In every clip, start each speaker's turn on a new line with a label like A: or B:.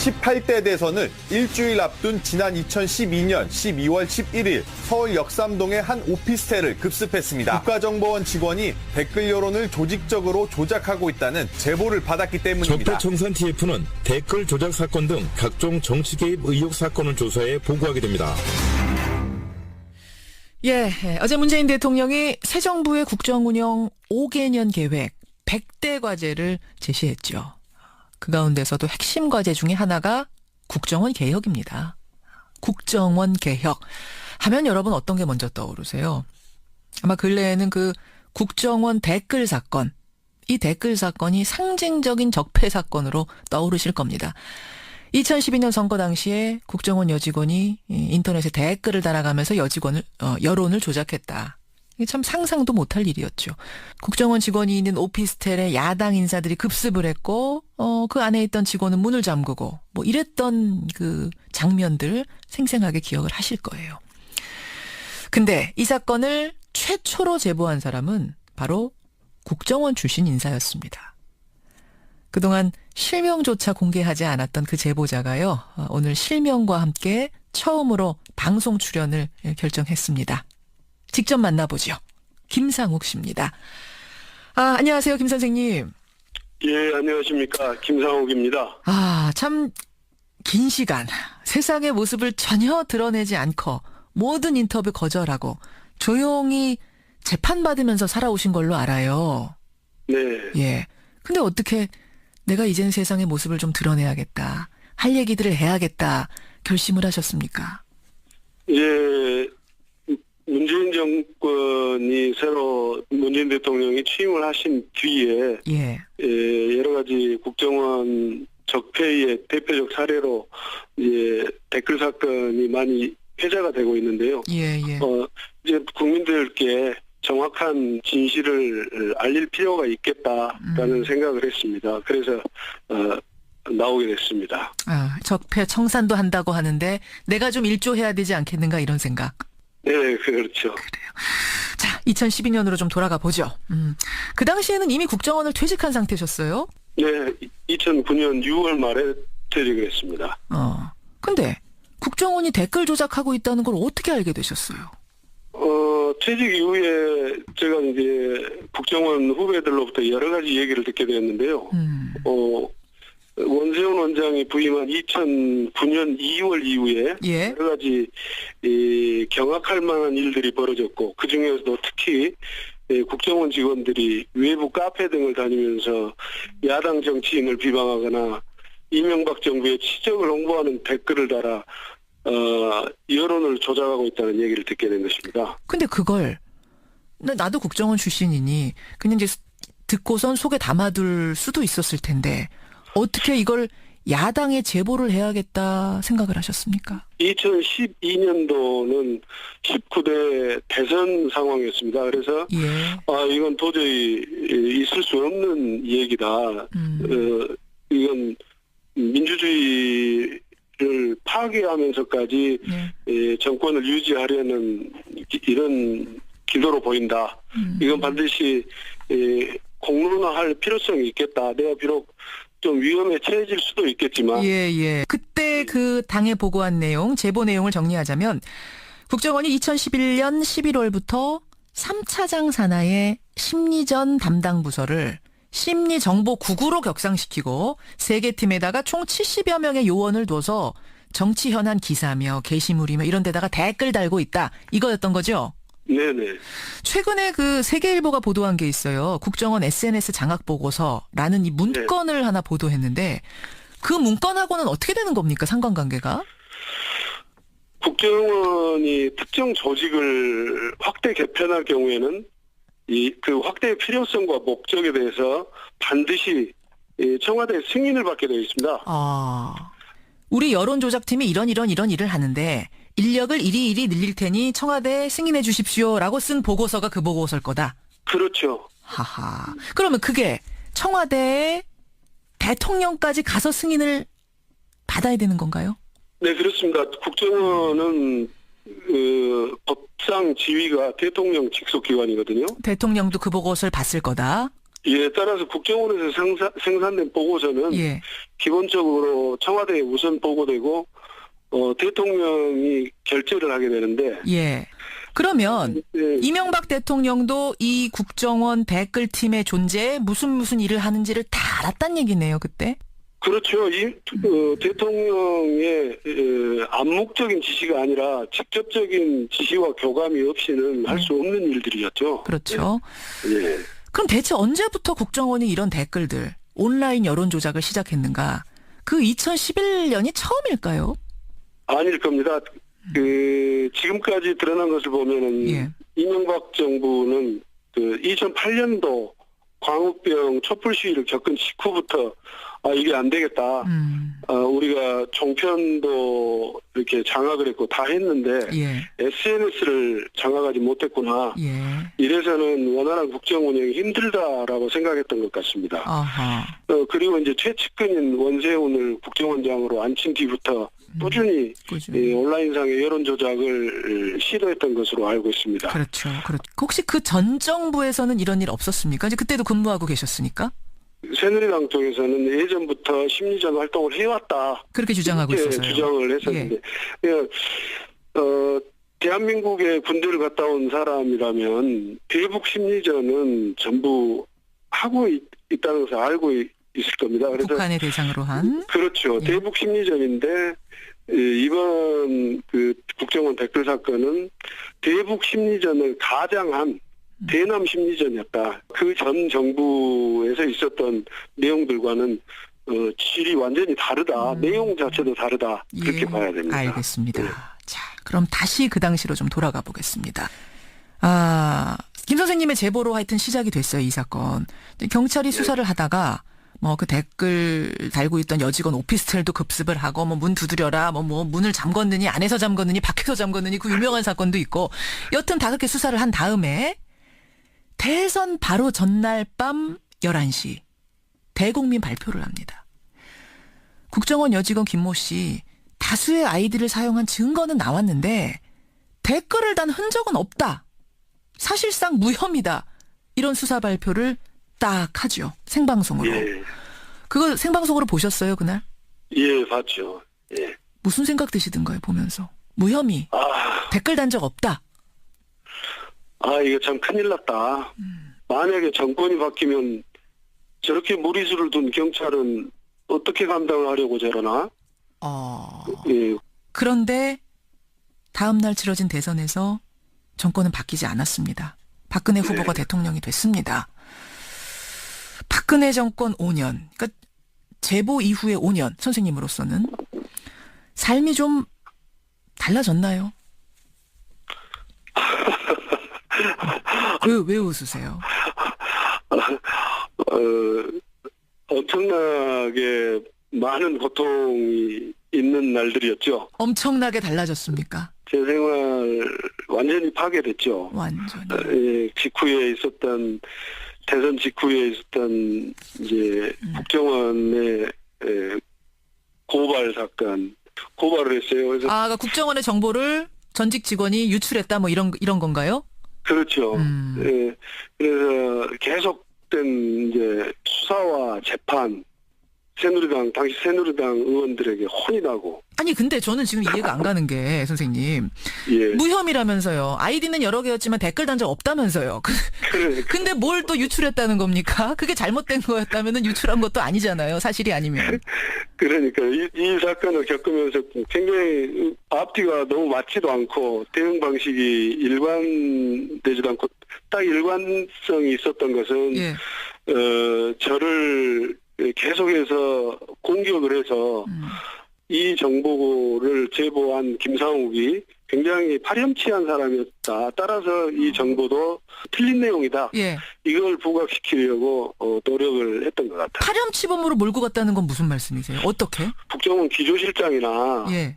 A: 제18대 대선을 일주일 앞둔 지난 2012년 12월 11일 서울 역삼동의 한 오피스텔을 급습했습니다. 국가정보원 직원이 댓글 여론을 조직적으로 조작하고 있다는 제보를 받았기 때문입니다.
B: 적폐청산 TF는 댓글 조작 사건 등 각종 정치 개입 의혹 사건을 조사해 보고하게 됩니다.
C: 예, 어제 문재인 대통령이 새 정부의 국정운영 5개년 계획 100대 과제를 제시했죠. 그 가운데서도 핵심 과제 중에 하나가 국정원 개혁입니다. 국정원 개혁 하면 여러분 어떤 게 먼저 떠오르세요? 아마 근래에는 그 국정원 댓글 사건, 이 댓글 사건이 상징적인 적폐 사건으로 떠오르실 겁니다. 2012년 선거 당시에 국정원 여직원이 인터넷에 댓글을 달아가면서 여론을 조작했다. 이게 참 상상도 못할 일이었죠. 국정원 직원이 있는 오피스텔에 야당 인사들이 급습을 했고, 그 안에 있던 직원은 문을 잠그고, 뭐 이랬던 그 장면들 생생하게 기억을 하실 거예요. 근데 이 사건을 최초로 제보한 사람은 바로 국정원 출신 인사였습니다. 그동안 실명조차 공개하지 않았던 그 제보자가요, 오늘 실명과 함께 처음으로 방송 출연을 결정했습니다. 직접 만나보죠. 김상욱 씨입니다. 안녕하세요, 김 선생님.
D: 예, 안녕하십니까. 김상욱입니다.
C: 참 긴 시간 세상의 모습을 전혀 드러내지 않고 모든 인터뷰 거절하고 조용히 재판받으면서 살아오신 걸로 알아요.
D: 네.
C: 예. 근데 어떻게 내가 이제는 세상의 모습을 좀 드러내야겠다, 할 얘기들을 해야겠다 결심을 하셨습니까?
D: 예, 문재인 정권이 새로 문재인 대통령이 취임을 하신 뒤에 여러 가지 국정원 적폐의 대표적 사례로 이제 댓글 사건이 많이 회자가 되고 있는데요. 이제 국민들께 정확한 진실을 알릴 필요가 있겠다라는 생각을 했습니다. 그래서 나오게 됐습니다.
C: 적폐 청산도 한다고 하는데 내가 좀 일조해야 되지 않겠는가 이런 생각.
D: 네, 그렇죠.
C: 그래요. 자, 2012년으로 좀 돌아가 보죠. 그 당시에는 이미 국정원을 퇴직한 상태셨어요?
D: 네, 2009년 6월 말에 퇴직을 했습니다.
C: 근데 국정원이 댓글 조작하고 있다는 걸 어떻게 알게 되셨어요?
D: 퇴직 이후에 제가 이제 국정원 후배들로부터 여러 가지 얘기를 듣게 되었는데요. 원세훈 원장이 부임한 2009년 2월 이후에 여러 가지 경악할 만한 일들이 벌어졌고, 그 중에서도 특히 국정원 직원들이 외부 카페 등을 다니면서 야당 정치인을 비방하거나 이명박 정부의 치적을 홍보하는 댓글을 달아 여론을 조작하고 있다는 얘기를 듣게 된 것입니다.
C: 근데 그걸 나도 국정원 출신이니 그냥 이제 듣고선 속에 담아둘 수도 있었을 텐데 어떻게 이걸 야당에 제보를 해야겠다 생각을 하셨습니까?
D: 2012년도는 19대 대선 상황이었습니다. 그래서 이건 도저히 있을 수 없는 얘기다. 이건 민주주의를 파괴하면서까지 정권을 유지하려는 이런 기도로 보인다. 이건 반드시 공론화할 필요성이 있겠다. 내가 비록 좀 위험에 처해질 수도 있겠지만.
C: 그때 그 당에 보고한 내용, 제보 내용을 정리하자면 국정원이 2011년 11월부터 3차장 산하의 심리전 담당 부서를 심리정보국으로 격상시키고 3개 팀에다가 총 70여 명의 요원을 둬서 정치 현안 기사며 게시물이며 이런 데다가 댓글 달고 있다. 이거였던 거죠?
D: 네네.
C: 최근에 그 세계일보가 보도한 게 있어요. 국정원 SNS 장악 보고서라는 이 문건을 하나 보도했는데 그 문건하고는 어떻게 되는 겁니까? 상관관계가?
D: 국정원이 특정 조직을 확대 개편할 경우에는 그 확대의 필요성과 목적에 대해서 반드시 청와대 승인을 받게 되어 있습니다.
C: 우리 여론조작팀이 이런 일을 하는데 인력을 이리 늘릴 테니 청와대에 승인해 주십시오라고 쓴 보고서가 그 보고서일 거다.
D: 그렇죠.
C: 하하. 그러면 그게 청와대에 대통령까지 가서 승인을 받아야 되는 건가요?
D: 네, 그렇습니다. 국정원은 법상 지위가 대통령 직속 기관이거든요.
C: 대통령도 그 보고서를 봤을 거다.
D: 따라서 국정원에서 생산된 보고서는 기본적으로 청와대에 우선 보고되고 대통령이 결재를 하게 되는데.
C: 예. 그러면 이명박 대통령도 이 국정원 댓글팀의 존재에 무슨 일을 하는지를 다 알았단 얘기네요, 그때.
D: 그렇죠. 대통령의 암묵적인 지시가 아니라 직접적인 지시와 교감이 없이는 할 수 없는 일들이었죠.
C: 그렇죠.
D: 예.
C: 그럼 대체 언제부터 국정원이 이런 댓글들, 온라인 여론 조작을 시작했는가? 그 2011년이 처음일까요?
D: 아닐 겁니다. 지금까지 드러난 것을 보면은
C: 예.
D: 이명박 정부는 2008년도 광우병 촛불 시위를 겪은 직후부터 이게 안 되겠다. 우리가 종편도 이렇게 장악을 했고 다 했는데
C: 예.
D: SNS를 장악하지 못했구나.
C: 예. 이래서는
D: 원활한 국정 운영이 힘들다라고 생각했던 것 같습니다.
C: 아하.
D: 그리고 이제 최측근인 원세훈을 국정원장으로 앉힌 뒤부터 꾸준히 온라인상의 여론 조작을 시도했던 것으로 알고 있습니다.
C: 그렇죠. 혹시 그 전 정부에서는 이런 일 없었습니까? 이제 그때도 근무하고 계셨으니까?
D: 새누리당 쪽에서는 예전부터 심리전 활동을 해왔다.
C: 그렇게 주장하고 있었어요.
D: 주장을 했었는데, 대한민국에 군대를 갔다 온 사람이라면 대북 심리전은 전부 하고 있다는 것을 알고 있을 겁니다. 그래서
C: 북한의 대상으로 한?
D: 그렇죠.
C: 예.
D: 대북 심리전인데 이번 국정원 댓글 사건은 대북 심리전을 가장한 대남 심리전이었다. 그 전 정부에서 있었던 내용들과는 질이 완전히 다르다. 내용 자체도 다르다. 그렇게 봐야 됩니다.
C: 알겠습니다. 네. 자, 그럼 다시 그 당시로 좀 돌아가 보겠습니다. 김 선생님의 제보로 하여튼 시작이 됐어요, 이 사건. 경찰이 수사를 하다가 그 댓글 달고 있던 여직원 오피스텔도 급습을 하고 문 두드려라 문을 잠궜느니 안에서 잠궜느니 밖에서 잠궜느니 그 유명한 사건도 있고 여튼 다 그렇게 수사를 한 다음에 대선 바로 전날 밤 11시 대국민 발표를 합니다. 국정원 여직원 김모 씨 다수의 아이디를 사용한 증거는 나왔는데 댓글을 단 흔적은 없다. 사실상 무혐의다. 이런 수사 발표를 딱 하죠. 생방송으로.
D: 예.
C: 그거 생방송으로 보셨어요, 그날?
D: 예, 봤죠. 예.
C: 무슨 생각 드시던가요, 보면서? 무혐의. 댓글 단 적 없다.
D: 이거 참 큰일 났다. 만약에 정권이 바뀌면 저렇게 무리수를 둔 경찰은 어떻게 감당을 하려고 저러나? 예.
C: 그런데 다음 날 치러진 대선에서 정권은 바뀌지 않았습니다. 박근혜 후보가 대통령이 됐습니다. 박근혜 정권 5년, 그러니까 제보 이후에 5년 선생님으로서는 삶이 좀 달라졌나요? 왜 웃으세요?
D: 엄청나게 많은 고통이 있는 날들이었죠.
C: 엄청나게 달라졌습니까?
D: 제 생활 완전히 파괴됐죠.
C: 완전히.
D: 직후에 있었던 대선 직후에 있었던 이제 국정원의 고발 사건 고발을 했어요. 그래서
C: 그러니까 국정원의 정보를 전직 직원이 유출했다 이런 건가요?
D: 그렇죠. 예. 그래서 계속된 이제 수사와 재판 당시 새누리당 의원들에게 혼이 나고.
C: 아니 근데 저는 지금 이해가 안 가는 게 선생님
D: 예.
C: 무혐의라면서요. 아이디는 여러 개였지만 댓글 단 적 없다면서요. 근데 뭘 또 유출했다는 겁니까? 그게 잘못된 거였다면 유출한 것도 아니잖아요. 사실이 아니면.
D: 그러니까 이 사건을 겪으면서 굉장히 앞뒤가 너무 맞지도 않고 대응 방식이 일관되지도 않고 딱 일관성이 있었던 것은
C: 예.
D: 저를 계속해서 공격을 해서 이 정보를 제보한 김상욱이 굉장히 파렴치한 사람이었다. 따라서 이 정보도 틀린 내용이다.
C: 예.
D: 이걸 부각시키려고 노력을 했던 것 같아요.
C: 파렴치범으로 몰고 갔다는 건 무슨 말씀이세요? 어떻게?
D: 국정원 기조실장이나
C: 예.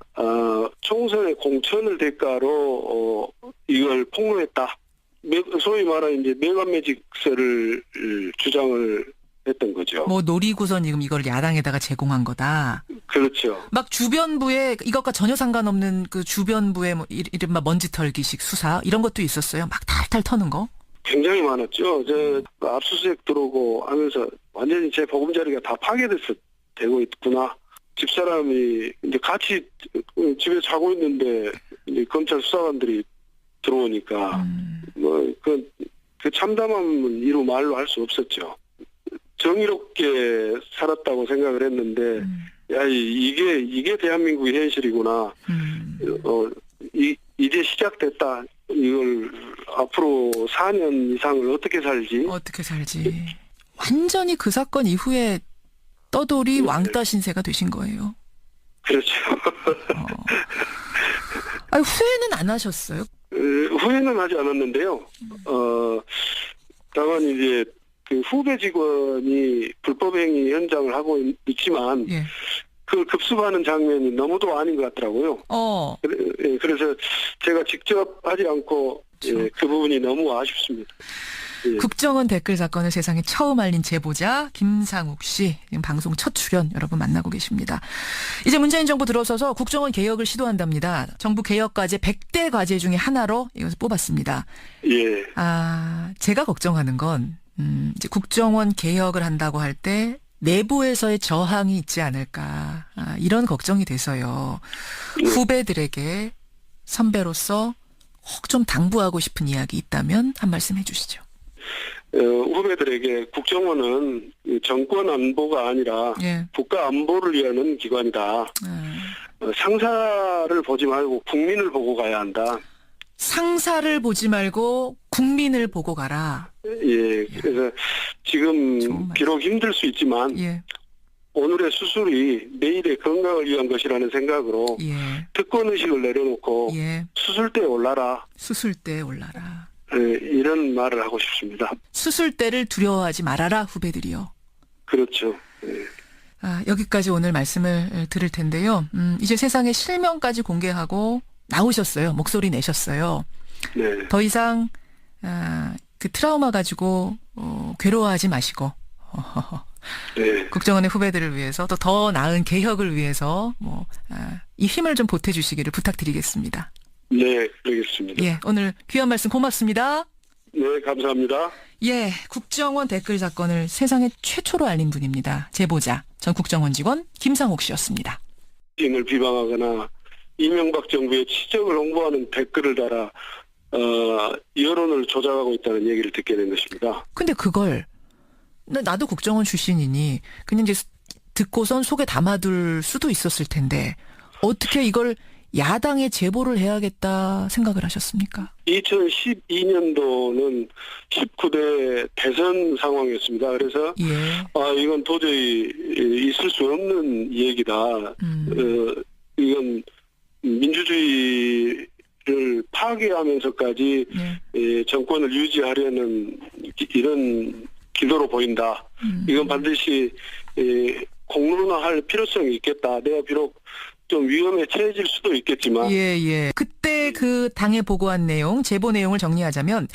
D: 총선의 공천을 대가로 이걸 폭로했다. 소위 말하는 이제 매관매직서를 주장을 했던 거죠.
C: 노리고선 지금 이걸 야당에다가 제공한 거다.
D: 그렇죠.
C: 막 주변부에 이것과 전혀 상관없는 그 주변부의 이른바 먼지털기식 수사 이런 것도 있었어요. 막 탈탈 터는 거.
D: 굉장히 많았죠. 압수수색 들어오고 하면서 완전히 제 보금자리가 다 파괴됐을 되고 있구나. 집사람이 이제 같이 집에 자고 있는데 이제 검찰 수사관들이 들어오니까 그 참담함은 이루 말로 할 수 없었죠. 정의롭게 살았다고 생각을 했는데 야 이게 대한민국의 현실이구나. 이제 시작됐다. 이걸 앞으로 4년 이상을 어떻게 살지?
C: 완전히 그 사건 이후에 떠돌이 왕따 신세가 되신 거예요.
D: 그렇죠.
C: 아니, 후회는 안 하셨어요?
D: 후회는 하지 않았는데요. 다만 이제 그 후배 직원이 불법행위 현장을 하고 있지만
C: 예.
D: 그걸 급습하는 장면이 너무도 아닌 것 같더라고요. 그래서 제가 직접 하지 않고 그 부분이 너무 아쉽습니다. 예.
C: 국정원 댓글 사건을 세상에 처음 알린 제보자 김상욱 씨, 지금 방송 첫 출연 여러분 만나고 계십니다. 이제 문재인 정부 들어서서 국정원 개혁을 시도한답니다. 정부 개혁 과제 100대 과제 중에 하나로 이것을 뽑았습니다.
D: 예.
C: 제가 걱정하는 건 이제 국정원 개혁을 한다고 할 때 내부에서의 저항이 있지 않을까, 이런 걱정이 돼서요. 후배들에게 선배로서 혹 좀 당부하고 싶은 이야기 있다면 한 말씀 해주시죠.
D: 후배들에게 국정원은 정권 안보가 아니라
C: 예.
D: 국가 안보를 위하는 기관이다. 상사를 보지 말고 국민을 보고 가야 한다.
C: 상사를 보지 말고 국민을 보고 가라.
D: 예, 그래서 지금 비록 힘들 수 있지만
C: 예.
D: 오늘의 수술이 내일의 건강을 위한 것이라는 생각으로
C: 예.
D: 특권의식을 내려놓고
C: 예.
D: 수술대에 올라라.
C: 수술대에 올라라.
D: 이런 말을 하고 싶습니다.
C: 수술대를 두려워하지 말아라, 후배들이요.
D: 그렇죠. 예.
C: 여기까지 오늘 말씀을 들을 텐데요. 이제 세상에 실명까지 공개하고 나오셨어요. 목소리 내셨어요.
D: 네.
C: 더 이상 그 트라우마 가지고 괴로워하지 마시고
D: 네.
C: 국정원의 후배들을 위해서 또 더 나은 개혁을 위해서 이 힘을 좀 보태주시기를 부탁드리겠습니다.
D: 네, 그러겠습니다.
C: 예, 오늘 귀한 말씀 고맙습니다.
D: 네, 감사합니다.
C: 예, 국정원 댓글 사건을 세상에 최초로 알린 분입니다. 제보자 전 국정원 직원 김상욱 씨였습니다.
D: 을 비방하거나 이명박 정부의 치적을 홍보하는 댓글을 달아 여론을 조작하고 있다는 얘기를 듣게 된 것입니다.
C: 근데 그걸 나도 국정원 출신이니 그냥 이제 듣고선 속에 담아둘 수도 있었을 텐데 어떻게 이걸 야당에 제보를 해야겠다 생각을 하셨습니까?
D: 2012년도는 19대 대선 상황이었습니다. 그래서
C: 예.
D: 이건 도저히 있을 수 없는 얘기다. 이건 민주주의를 파괴하면서까지 정권을 유지하려는 이런 기도로 보인다. 이건 반드시 공론화할 필요성이 있겠다. 내가 비록 좀 위험에 처해질 수도 있겠지만.
C: 예. 그때 그 당에 보고한 내용, 제보 내용을 정리하자면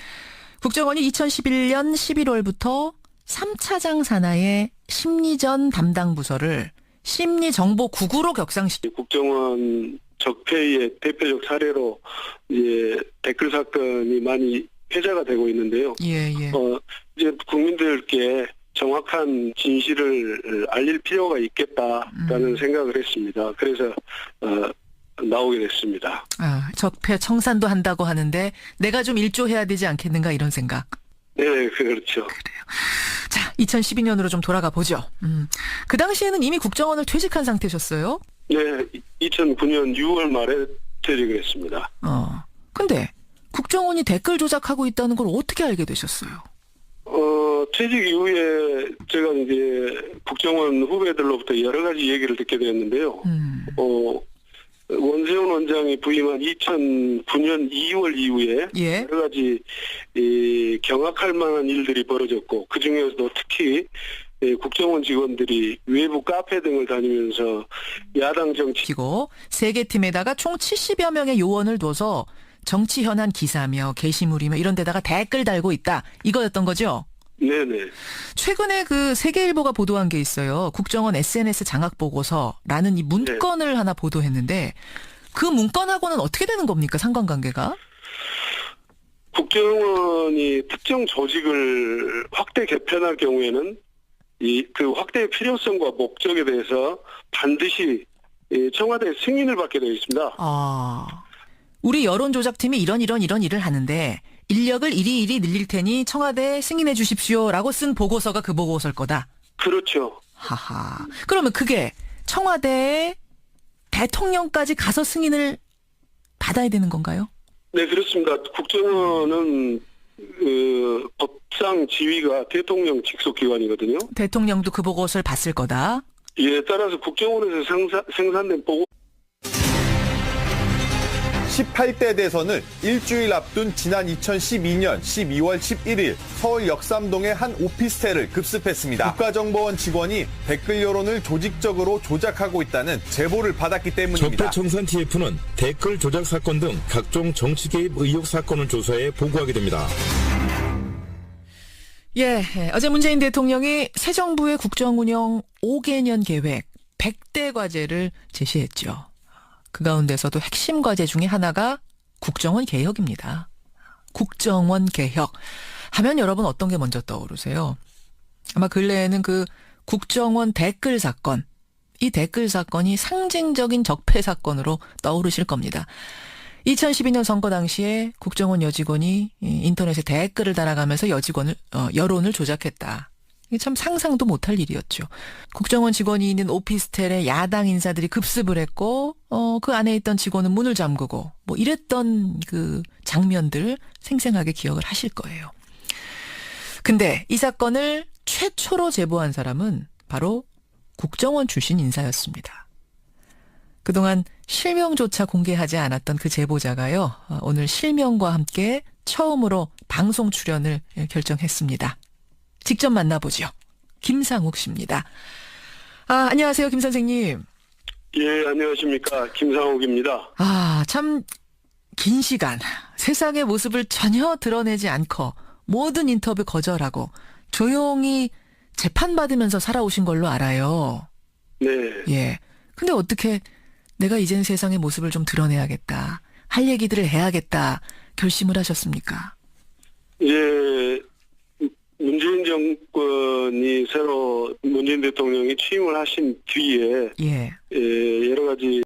C: 국정원이 2011년 11월부터 3차장 산하의 심리전 담당 부서를 심리정보국으로 격상시켰.
D: 국정원 적폐의 대표적 사례로 이제 댓글 사건이 많이 회자가 되고 있는데요.
C: 예.
D: 이제 국민들께 정확한 진실을 알릴 필요가 있겠다라는 생각을 했습니다. 그래서 나오게 됐습니다.
C: 적폐 청산도 한다고 하는데 내가 좀 일조해야 되지 않겠는가 이런 생각.
D: 네, 그렇죠.
C: 그래요. 자, 2012년으로 좀 돌아가 보죠. 그 당시에는 이미 국정원을 퇴직한 상태셨어요?
D: 네, 2009년 6월 말에 퇴직을 했습니다.
C: 근데 국정원이 댓글 조작하고 있다는 걸 어떻게 알게 되셨어요?
D: 퇴직 이후에 제가 이제 국정원 후배들로부터 여러 가지 얘기를 듣게 되었는데요. 원세훈 원장이 부임한 2009년 2월 이후에 여러 가지 경악할 만한 일들이 벌어졌고 그 중에서도 특히 국정원 직원들이 외부 카페 등을 다니면서 야당 정치고
C: 세 개 팀에다가 총 70여 명의 요원을 둬서 정치 현안 기사며 게시물이며 이런 데다가 댓글 달고 있다. 이거였던 거죠?
D: 네네.
C: 최근에 그 세계일보가 보도한 게 있어요. 국정원 SNS 장악 보고서라는 이 문건을 하나 보도했는데 그 문건하고는 어떻게 되는 겁니까? 상관관계가?
D: 국정원이 특정 조직을 확대 개편할 경우에는 그 확대의 필요성과 목적에 대해서 반드시 청와대 승인을 받게 되어 있습니다.
C: 우리 여론조작팀이 이런 일을 하는데 인력을 이리 늘릴 테니 청와대에 승인해 주십시오라고 쓴 보고서가 그 보고서일 거다.
D: 그렇죠.
C: 하하. 그러면 그게 청와대에 대통령까지 가서 승인을 받아야 되는 건가요?
D: 네, 그렇습니다. 국정원은 법상 지위가 대통령 직속 기관이거든요.
C: 대통령도 그 보고서를 봤을 거다.
D: 예, 따라서 국정원에서 생산된 보고
A: 18대 대선을 일주일 앞둔 지난 2012년 12월 11일 서울 역삼동의 한 오피스텔을 급습했습니다. 국가정보원 직원이 댓글 여론을 조직적으로 조작하고 있다는 제보를 받았기 때문입니다.
B: 적폐청산 TF는 댓글 조작 사건 등 각종 정치 개입 의혹 사건을 조사해 보고하게 됩니다.
C: 예, 어제 문재인 대통령이 새 정부의 국정운영 5개년 계획 100대 과제를 제시했죠. 그 가운데서도 핵심 과제 중에 하나가 국정원 개혁입니다. 국정원 개혁 하면 여러분 어떤 게 먼저 떠오르세요? 아마 근래에는 그 국정원 댓글 사건, 이 댓글 사건이 상징적인 적폐 사건으로 떠오르실 겁니다. 2012년 선거 당시에 국정원 여직원이 인터넷에 댓글을 달아가면서 여론을 조작했다. 이게 참 상상도 못할 일이었죠. 국정원 직원이 있는 오피스텔에 야당 인사들이 급습을 했고 그 안에 있던 직원은 문을 잠그고 뭐 이랬던 그 장면들 생생하게 기억을 하실 거예요. 근데 이 사건을 최초로 제보한 사람은 바로 국정원 출신 인사였습니다. 그동안 실명조차 공개하지 않았던 그 제보자가요. 오늘 실명과 함께 처음으로 방송 출연을 결정했습니다. 직접 만나보죠. 김상욱 씨입니다. 안녕하세요, 김 선생님.
D: 예, 안녕하십니까. 김상욱입니다.
C: 참 긴 시간 세상의 모습을 전혀 드러내지 않고 모든 인터뷰 거절하고 조용히 재판받으면서 살아오신 걸로 알아요.
D: 네.
C: 예. 근데 어떻게 내가 이젠 세상의 모습을 좀 드러내야겠다, 할 얘기들을 해야겠다 결심을 하셨습니까?
D: 예, 문재인 정권이 새로 문재인 대통령이 취임을 하신 뒤에
C: 예.
D: 여러 가지